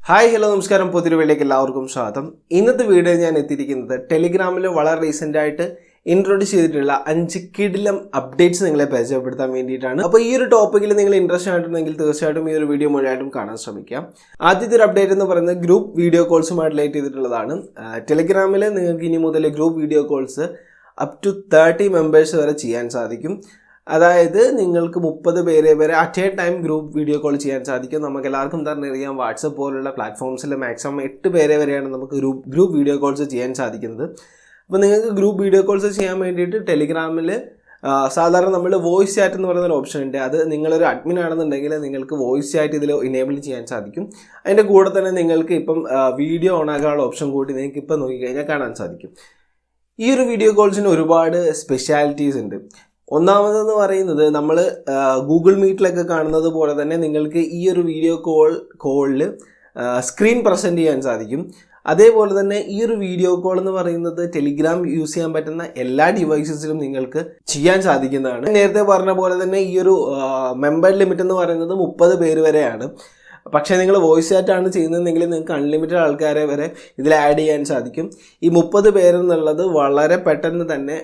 Hi hello നമസ്കാരം. പുതിയൊരു വീഡിയോയിലേക്ക് എല്ലാവർക്കും സ്വാഗതം. ഇന്നത്തെ വീഡിയോ ഞാൻ എത്തിയിരിക്കുന്നത് ടെലിഗ്രാമിൽ വളരെ റീസെൻ്റ് ആയിട്ട് ഇൻട്രൊഡ്യൂസ് ചെയ്തിട്ടുള്ള 5 കിടിലം അപ്ഡേറ്റ്സ് നിങ്ങളെ പരിചയപ്പെടുത്താൻ വേണ്ടിയിട്ടാണ്. അപ്പോൾ ഈ ഒരു ടോപ്പിക്കിൽ നിങ്ങൾ ഇൻട്രസ്റ്റ് ആയിട്ടുണ്ടെങ്കിൽ തീർച്ചയായിട്ടും ഈ ഒരു വീഡിയോ മുഴുവനായിട്ടും കാണാൻ ശ്രമിക്കാം. ആദ്യത്തെ ഒരു അപ്ഡേറ്റ് എന്ന് പറയുന്നത് ഗ്രൂപ്പ് വീഡിയോ കോൾസുമായിട്ട് റിലേറ്റ് ചെയ്തിട്ടുള്ളതാണ്. ടെലിഗ്രാമിൽ നിങ്ങൾക്ക് ഇനി മുതൽ group video calls up to 30 members വരെ ചെയ്യാൻ സാധിക്കും. അതായത് നിങ്ങൾക്ക് 30 പേരെ വരെ at a time group video call ചെയ്യാൻ സാധിക്കും. നമുക്ക് എല്ലാവർക്കും തന്നെ അറിയാം, വാട്സപ്പ് പോലുള്ള പ്ലാറ്റ്ഫോംസിൽ മാക്സിമം 8 പേരെ വരെയാണ് നമുക്ക് ഗ്രൂപ്പ് വീഡിയോ കോൾസ് ചെയ്യാൻ സാധിക്കുന്നത്. അപ്പോൾ നിങ്ങൾക്ക് ഗ്രൂപ്പ് വീഡിയോ കോൾസ് ചെയ്യാൻ വേണ്ടിയിട്ട് ടെലിഗ്രാമിൽ സാധാരണ നമ്മൾ വോയിസ് ചാറ്റ് എന്ന് പറയുന്നൊരു ഓപ്ഷൻ ഉണ്ട്. അത് നിങ്ങളൊരു അഡ്മിൻ ആണെന്നുണ്ടെങ്കിൽ നിങ്ങൾക്ക് വോയിസ് ചാറ്റ് ഇതിൽ ഇനേബിൾ ചെയ്യാൻ സാധിക്കും. അതിൻ്റെ കൂടെ തന്നെ നിങ്ങൾക്ക് ഇപ്പം വീഡിയോ ഓൺ ആക്കാനുള്ള ഓപ്ഷൻ കൂടി നിങ്ങൾക്ക് ഇപ്പം നോക്കിക്കഴിഞ്ഞാൽ കാണാൻ സാധിക്കും. ഈ ഒരു വീഡിയോ കോൾസിന് ഒരുപാട് സ്പെഷ്യാലിറ്റീസ് ഉണ്ട്. ഒന്നാമതെന്ന് പറയുന്നത് നമ്മൾ ഗൂഗിൾ മീറ്റിലൊക്കെ കാണുന്നത് പോലെ തന്നെ നിങ്ങൾക്ക് ഈ ഒരു വീഡിയോ കോളിൽ സ്ക്രീൻ പ്രസൻറ്റ് ചെയ്യാൻ സാധിക്കും. അതേപോലെ തന്നെ ഈ ഒരു വീഡിയോ കോൾ എന്ന് പറയുന്നത് ടെലിഗ്രാം യൂസ് ചെയ്യാൻ പറ്റുന്ന എല്ലാ ഡിവൈസസിലും നിങ്ങൾക്ക് ചെയ്യാൻ സാധിക്കുന്നതാണ്. നേരത്തെ പറഞ്ഞ പോലെ തന്നെ ഈ ഒരു മെമ്പർ ലിമിറ്റ് എന്ന് പറയുന്നത് 30 പേര് വരെയാണ്. പക്ഷേ നിങ്ങൾ വോയിസ് ചാറ്റാണ് ചെയ്യുന്നതെങ്കിൽ നിങ്ങൾക്ക് അൺലിമിറ്റഡ് ആൾക്കാരെ വരെ ഇതിൽ ആഡ് ചെയ്യാൻ സാധിക്കും. ഈ 30 പേരെന്നുള്ളത് വളരെ പെട്ടെന്ന് തന്നെ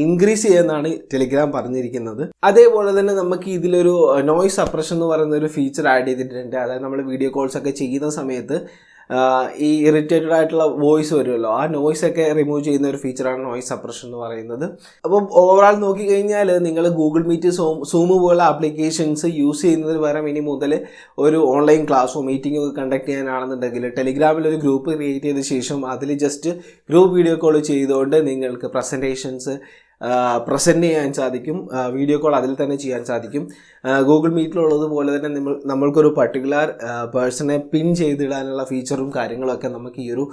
ഇൻക്രീസ് ചെയ്യുന്നതാണ് ടെലിഗ്രാം പറഞ്ഞിരിക്കുന്നത്. അതേപോലെ തന്നെ നമുക്ക് ഇതിലൊരു നോയ്സ് സപ്രഷൻ എന്ന് പറയുന്ന ഒരു ഫീച്ചർ ആഡ് ചെയ്തിട്ടുണ്ട്. അതായത് നമ്മൾ വീഡിയോ കോൾസ് ഒക്കെ ചെയ്യുന്ന സമയത്ത് ഈ ഇറിറ്റേറ്റഡ് ആയിട്ടുള്ള വോയിസ് വരുമല്ലോ, ആ നോയ്സ് ഒക്കെ റിമൂവ് ചെയ്യുന്ന ഒരു ഫീച്ചറാണ് നോയ്സ് സപ്രഷൻ എന്ന് പറയുന്നത്. അപ്പം ഓവറാൾ നോക്കിക്കഴിഞ്ഞാൽ നിങ്ങൾ ഗൂഗിൾ മീറ്റ്, സൂം പോലുള്ള ആപ്ലിക്കേഷൻസ് യൂസ് ചെയ്യുന്നതിന് പകരം ഇനി മുതൽ ഒരു ഓൺലൈൻ ക്ലാസ്സോ മീറ്റിംഗോ ഒക്കെ കണ്ടക്ട് ചെയ്യാനാണെന്നുണ്ടെങ്കിൽ ടെലിഗ്രാമിൽ ഒരു ഗ്രൂപ്പ് ക്രിയേറ്റ് ചെയ്ത ശേഷം അതിൽ ജസ്റ്റ് ഗ്രൂപ്പ് വീഡിയോ കോൾ ചെയ്തുകൊണ്ട് നിങ്ങൾക്ക് പ്രസൻറ്റേഷൻസ് പ്രസൻറ്റ് ചെയ്യാൻ സാധിക്കും. വീഡിയോ കോൾ അതിൽ തന്നെ ചെയ്യാൻ സാധിക്കും. ഗൂഗിൾ മീറ്റിലുള്ളതുപോലെ തന്നെ നമ്മൾക്കൊരു പർട്ടിക്കുലർ പേഴ്സണെ പിൻ ചെയ്തിടാനുള്ള ഫീച്ചറും കാര്യങ്ങളൊക്കെ നമുക്ക് ഈ ഒരു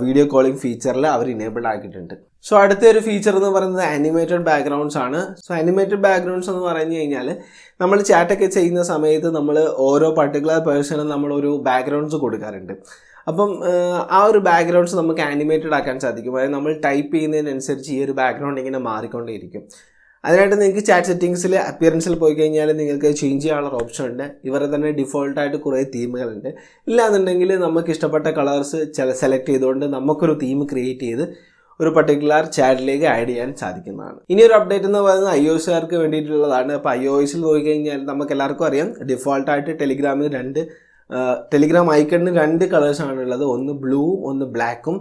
വീഡിയോ കോളിംഗ് ഫീച്ചറിൽ അവർ ഇനേബിൾ ആക്കിയിട്ടുണ്ട്. സോ അടുത്ത ഒരു ഫീച്ചർ എന്ന് പറയുന്നത് ആനിമേറ്റഡ് ബാക്ക്ഗ്രൗണ്ട്സ് ആണ്. സോ ആനിമേറ്റഡ് ബാക്ക്ഗ്രൗണ്ട്സ് എന്ന് പറഞ്ഞു കഴിഞ്ഞാൽ നമ്മൾ ചാറ്റൊക്കെ ചെയ്യുന്ന സമയത്ത് നമ്മൾ ഓരോ പർട്ടിക്കുലർ പേഴ്സണും നമ്മളൊരു ബാക്ക്ഗ്രൗണ്ട്സ് കൊടുക്കാറുണ്ട്. അപ്പം ആ ഒരു ബാക്ക്ഗ്രൗണ്ട്സ് നമുക്ക് ആനിമേറ്റഡ് ആക്കാൻ സാധിക്കും. അതായത് നമ്മൾ ടൈപ്പ് ചെയ്യുന്നതിനനുസരിച്ച് ഈ ഒരു ബാക്ക്ഗ്രൗണ്ട് ഇങ്ങനെ മാറിക്കൊണ്ടേയിരിക്കും. അതിനായിട്ട് നിങ്ങൾക്ക് ചാറ്റ് സെറ്റിംഗ്സിൽ അപ്പിയറൻസിൽ പോയി കഴിഞ്ഞാൽ നിങ്ങൾക്ക് ചേഞ്ച് ചെയ്യാനുള്ള ഓപ്ഷൻ ഉണ്ട്. ഇവരെ തന്നെ ഡിഫോൾട്ടായിട്ട് കുറേ തീമുകളുണ്ട്. ഇല്ലാന്നുണ്ടെങ്കിൽ നമുക്ക് ഇഷ്ടപ്പെട്ട കളേഴ്സ് സെലക്ട് ചെയ്തുകൊണ്ട് നമുക്കൊരു തീം ക്രിയേറ്റ് ചെയ്ത് ഒരു പർട്ടിക്കുലർ ചാറ്റിലേക്ക് ആഡ് ചെയ്യാൻ സാധിക്കുന്നതാണ്. ഇനി ഒരു അപ്ഡേറ്റ് എന്ന് പറയുന്നത് iOS-കാർക്ക് വേണ്ടിയിട്ടുള്ളതാണ്. അപ്പോൾ iOS-ൽ നോക്കിക്കഴിഞ്ഞാൽ നമുക്ക് എല്ലാവർക്കും അറിയാം, ഡിഫോൾട്ടായിട്ട് ടെലിഗ്രാം ഐക്കണിന് 2 കളേഴ്സാണുള്ളത്. ഒന്ന് ബ്ലൂവും ഒന്ന് ബ്ലാക്കും.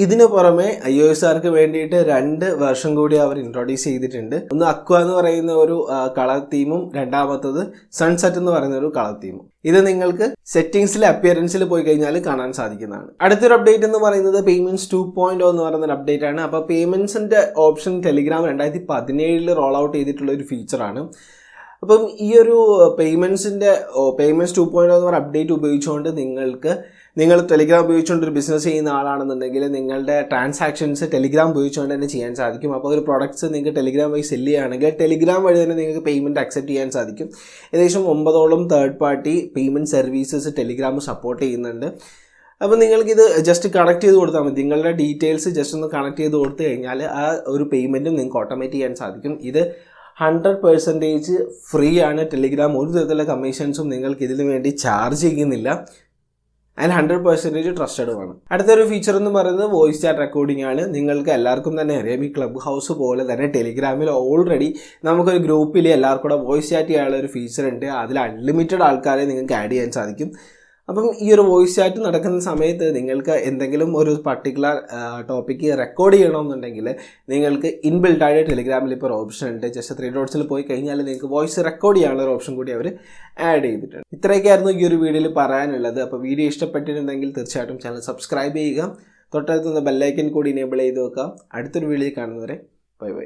ഇതിന് പുറമെ iOS-കാർക്ക് വേണ്ടിയിട്ട് 2 വെർഷൻ കൂടി അവർ ഇൻട്രൊഡ്യൂസ് ചെയ്തിട്ടുണ്ട്. ഒന്ന് അക്വ എന്ന് പറയുന്ന ഒരു കളർ തീമും രണ്ടാമത്തത് സൺസെറ്റ് എന്ന് പറയുന്ന ഒരു കളർ തീമും. ഇത് നിങ്ങൾക്ക് സെറ്റിംഗ്സിൽ അപ്പിയറൻസിൽ പോയി കഴിഞ്ഞാൽ കാണാൻ സാധിക്കുന്നതാണ്. അടുത്തൊരു അപ്ഡേറ്റ് എന്ന് പറയുന്നത് പേയ്മെന്റ്സ് 2.0 എന്ന് പറയുന്ന ഒരു അപ്ഡേറ്റ് ആണ്. അപ്പോൾ പേയ്മെന്റ്സിന്റെ ഓപ്ഷൻ ടെലിഗ്രാം 2017 റോൾ ഔട്ട് ചെയ്തിട്ടുള്ള ഒരു ഫീച്ചറാണ്. അപ്പം ഈ ഒരു പേയ്മെൻറ്റ്സ് 2.0 എന്ന് പറയുന്ന അപ്ഡേറ്റ് ഉപയോഗിച്ചുകൊണ്ട് നിങ്ങൾ ടെലിഗ്രാം ഉപയോഗിച്ചുകൊണ്ട് ഒരു ബിസിനസ് ചെയ്യുന്ന ആളാണെന്നുണ്ടെങ്കിൽ നിങ്ങളുടെ ട്രാൻസാക്ഷൻസ് ടെലിഗ്രാം ഉപയോഗിച്ചുകൊണ്ട് തന്നെ ചെയ്യാൻ സാധിക്കും. അപ്പോൾ ഒരു പ്രോഡക്റ്റ്സ് നിങ്ങൾക്ക് ടെലിഗ്രാം വഴി സെല്ല് ചെയ്യുകയാണെങ്കിൽ ടെലിഗ്രാം വഴി തന്നെ നിങ്ങൾക്ക് പേയ്മെൻറ്റ് അക്സെപ്റ്റ് ചെയ്യാൻ സാധിക്കും. ഏകദേശം 9ഓളം third party payment services Telegram support ചെയ്യുന്നുണ്ട്. അപ്പോൾ നിങ്ങൾക്കിത് ജസ്റ്റ് കണക്ട് ചെയ്ത് കൊടുത്താൽ മതി. നിങ്ങളുടെ ഡീറ്റെയിൽസ് ജസ്റ്റ് ഒന്ന് കണക്ട് ചെയ്ത് കൊടുത്തു കഴിഞ്ഞാൽ ആ ഒരു പേയ്മെൻറ്റും നിങ്ങൾക്ക് ഓട്ടോമേറ്റ് ചെയ്യാൻ സാധിക്കും. ഇത് 100% ഫ്രീ ആണ്. ടെലിഗ്രാം ഒരു തരത്തിലുള്ള കമ്മീഷൻസും നിങ്ങൾക്ക് ഇതിനു വേണ്ടി ചാർജ് ചെയ്യുന്നില്ല. ആൻഡ് 100% ട്രസ്റ്റഡുമാണ്. അടുത്തൊരു ഫീച്ചർ എന്ന് പറയുന്നത് വോയിസ് ചാറ്റ് റെക്കോർഡിംഗ് ആണ്. നിങ്ങൾക്ക് എല്ലാവർക്കും തന്നെ അറിയാം, ഈ ക്ലബ് ഹൗസ് പോലെ തന്നെ ടെലിഗ്രാമിൽ ഓൾറെഡി നമുക്കൊരു ഗ്രൂപ്പിൽ എല്ലാവർക്കും കൂടെ വോയിസ് ചാറ്റ് ചെയ്യാനുള്ള ഒരു ഫീച്ചർ ഉണ്ട്. അതിൽ അൺലിമിറ്റഡ് ആൾക്കാരെ നിങ്ങൾക്ക് ആഡ് ചെയ്യാൻ സാധിക്കും. അപ്പം ഈ ഒരു വോയിസ് ചാറ്റ് നടക്കുന്ന സമയത്ത് നിങ്ങൾക്ക് എന്തെങ്കിലും ഒരു പർട്ടിക്കുലർ ടോപ്പിക്ക് റെക്കോർഡ് ചെയ്യണമെന്നുണ്ടെങ്കിൽ നിങ്ങൾക്ക് ഇൻബിൽട്ടായിട്ട് ടെലിഗ്രാമിൽ ഇപ്പോൾ ഒരു ഓപ്ഷൻ ഉണ്ട്. ജസ്റ്റ് 3 ഡോട്ട്സിൽ പോയി കഴിഞ്ഞാൽ നിങ്ങൾക്ക് വോയിസ് റെക്കോർഡ് ചെയ്യാനുള്ള ഒരു ഓപ്ഷൻ കൂടി അവർ ആഡ് ചെയ്തിട്ടുണ്ട്. ഇത്രയൊക്കെയായിരുന്നു ഈ ഒരു വീഡിയോയിൽ പറയാനുള്ളത്. അപ്പോൾ വീഡിയോ ഇഷ്ടപ്പെട്ടിട്ടുണ്ടെങ്കിൽ തീർച്ചയായിട്ടും ചാനൽ സബ്സ്ക്രൈബ് ചെയ്യുക. തൊട്ടടുത്തുനിന്ന് ബെല്ലൈക്കൻ കൂടി ഇനേബിൾ ചെയ്ത് വെക്കാം. അടുത്തൊരു വീഡിയോ കാണുന്നവരെ ബൈ ബൈ.